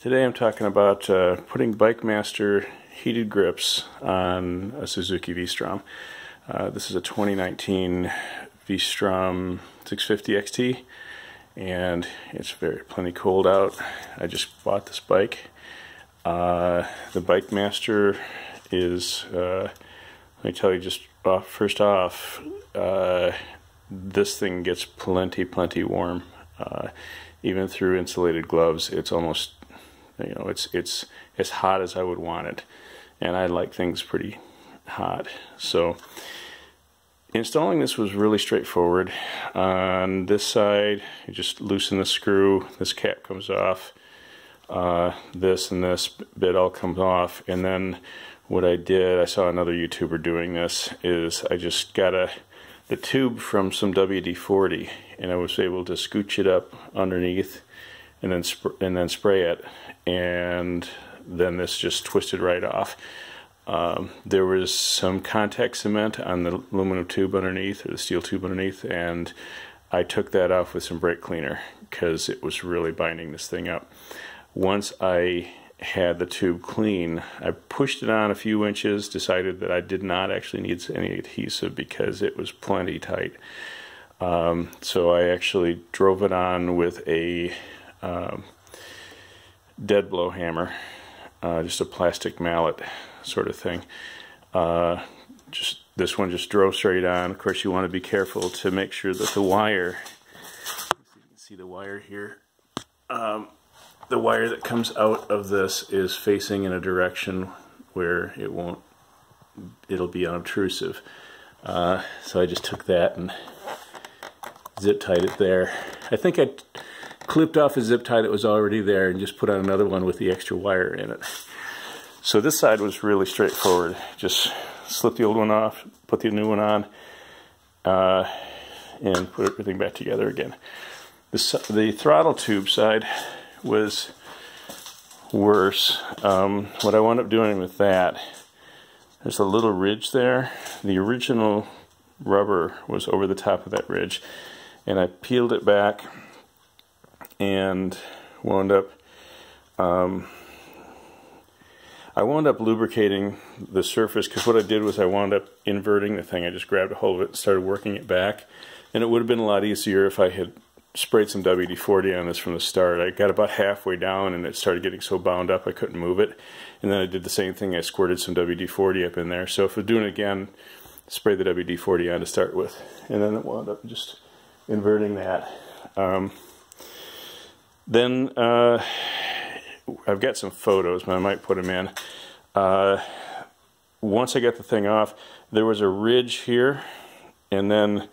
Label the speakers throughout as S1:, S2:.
S1: Today I'm talking about putting BikeMaster heated grips on a Suzuki V-Strom. This is a 2019 V-Strom 650 XT, and it's plenty cold out. I just bought this bike. The BikeMaster is, let me tell you just first off, this thing gets plenty warm. Even through insulated gloves, it's almost, it's as hot as I would want it, and I like things pretty hot. So installing this was really straightforward. On this side, you just loosen the screw, this cap comes off, this and this bit all comes off, and then what I did, I saw another YouTuber doing this, is I just got the tube from some WD-40, and I was able to scooch it up underneath and then spray it, and then this just twisted right off. There was some contact cement on the aluminum tube underneath, or the steel tube underneath, and I took that off with some brake cleaner because it was really binding this thing up. Once I had the tube clean, I pushed it on a few inches, decided that I did not actually need any adhesive because it was plenty tight. So I actually drove it on with a dead blow hammer, just a plastic mallet sort of thing. This one just drove straight on. Of course, you want to be careful to make sure that the wire, you can see the wire here, the wire that comes out of this is facing in a direction where it'll be unobtrusive. So I just took that and zip tied it there. I think I clipped off a zip tie that was already there and just put on another one with the extra wire in it. So this side was really straightforward. Just slip the old one off, put the new one on, and put everything back together again. The throttle tube side was worse. What I wound up doing with that, there's a little ridge there. The original rubber was over the top of that ridge, and I peeled it back and wound up lubricating the surface, because what I did was I wound up inverting the thing. I just grabbed a hold of it and started working it back, and it would have been a lot easier if I had sprayed some WD-40 on this from the start. I got about halfway down and it started getting so bound up I couldn't move it, and then I did the same thing. I squirted some WD-40 up in there. So if we're doing it again, spray the WD-40 on to start with, and then it wound up just inverting that. Then I've got some photos, but I might put them in. Once I got the thing off, there was a ridge here, and then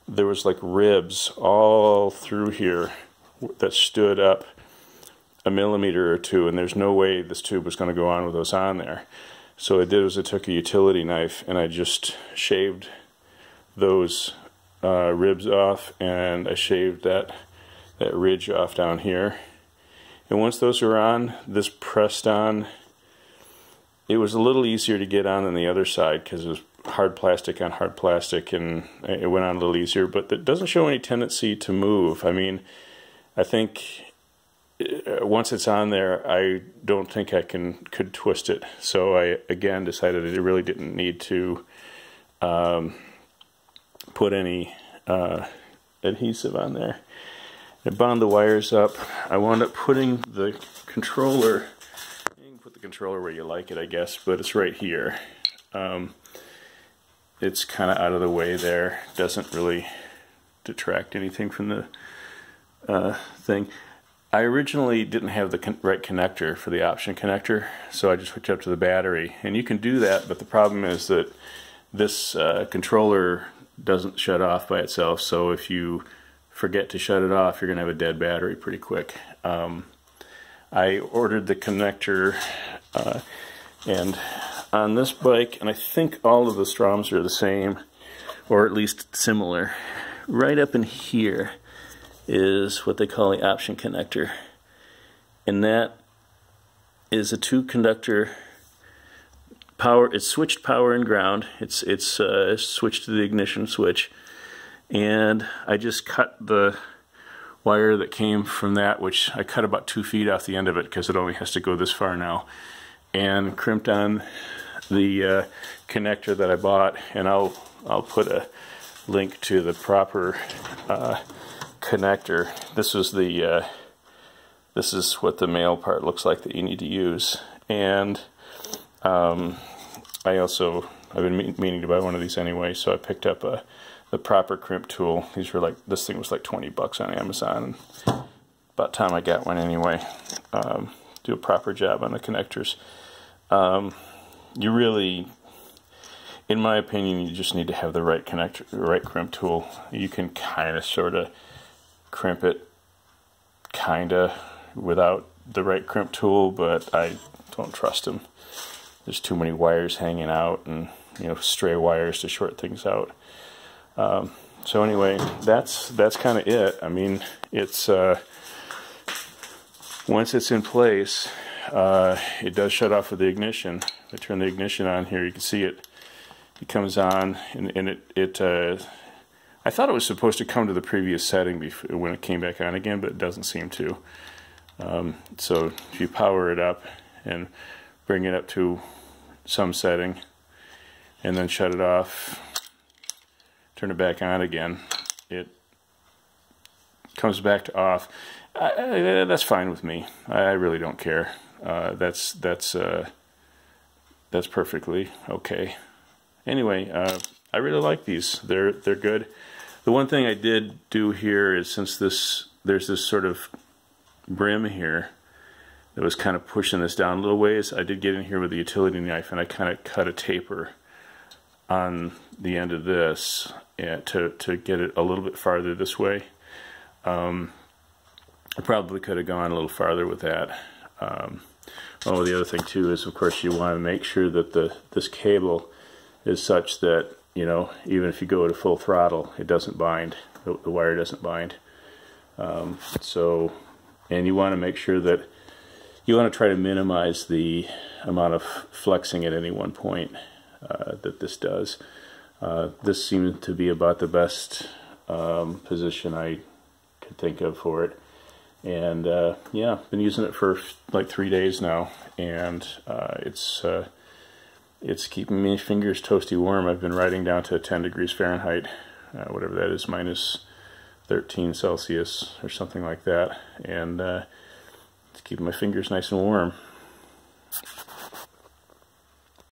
S1: there was like ribs all through here that stood up a millimeter or two, and there's no way this tube was going to go on with those on there. So what I did was I took a utility knife and I just shaved those ribs off, and I shaved that ridge off down here. And once those were on, this pressed on. It was a little easier to get on than the other side because it was hard plastic on hard plastic, and it went on a little easier, but it doesn't show any tendency to move. I mean, I think once it's on there, I don't think I could twist it. So I again decided that it really didn't need to put any adhesive on there. I bound the wires up. I wound up putting the controller, you can put the controller where you like it, I guess, but it's right here. It's kind of out of the way there. Doesn't really detract anything from the thing. I originally didn't have the right connector for the option connector, so I just hooked up to the battery. And you can do that, but the problem is that this controller doesn't shut off by itself, so if you forget to shut it off, you're going to have a dead battery pretty quick. I ordered the connector, and on this bike, and I think all of the Stroms are the same, or at least similar, right up in here is what they call the option connector, and that is a two-conductor power. It's switched power and ground. It's switched to the ignition switch, and I just cut the wire that came from that, which I cut about 2 feet off the end of it because it only has to go this far now, and crimped on the connector that I bought. And I'll put a link to the proper connector. This is the this is what the male part looks like that you need to use. And I've been meaning to buy one of these anyway, so I picked up the proper crimp tool. These were like, this thing was like 20 bucks on Amazon. About time I got one anyway. Do a proper job on the connectors. You really, in my opinion, you just need to have the right connector, the right crimp tool. You can kind of sort of crimp it kind of without the right crimp tool, but I don't trust them. There's too many wires hanging out, and stray wires to short things out. So anyway, that's kind of it. I mean, it's once it's in place, it does shut off with the ignition. If I turn the ignition on here, you can see it. It comes on, and I thought it was supposed to come to the previous setting when it came back on again, but it doesn't seem to. So if you power it up and bring it up to some setting, and then shut it off, turn it back on again, it comes back to off. That's fine with me. I really don't care. That's perfectly okay. Anyway, I really like these. They're good. The one thing I did do here is, since there's this sort of brim here that was kind of pushing this down a little ways, I did get in here with a utility knife and I kind of cut a taper on the end of this to get it a little bit farther this way. I probably could have gone a little farther with that. Oh, the other thing too is, of course, you want to make sure that this cable is such that, even if you go to full throttle, it doesn't bind. The wire doesn't bind. And you want to make sure that you want to try to minimize the amount of flexing at any one point that this does. This seems to be about the best position I could think of for it. And yeah, been using it for like 3 days now, and it's keeping my fingers toasty warm. I've been riding down to 10 degrees Fahrenheit, whatever that is, minus 13 Celsius or something like that, and it's keeping my fingers nice and warm.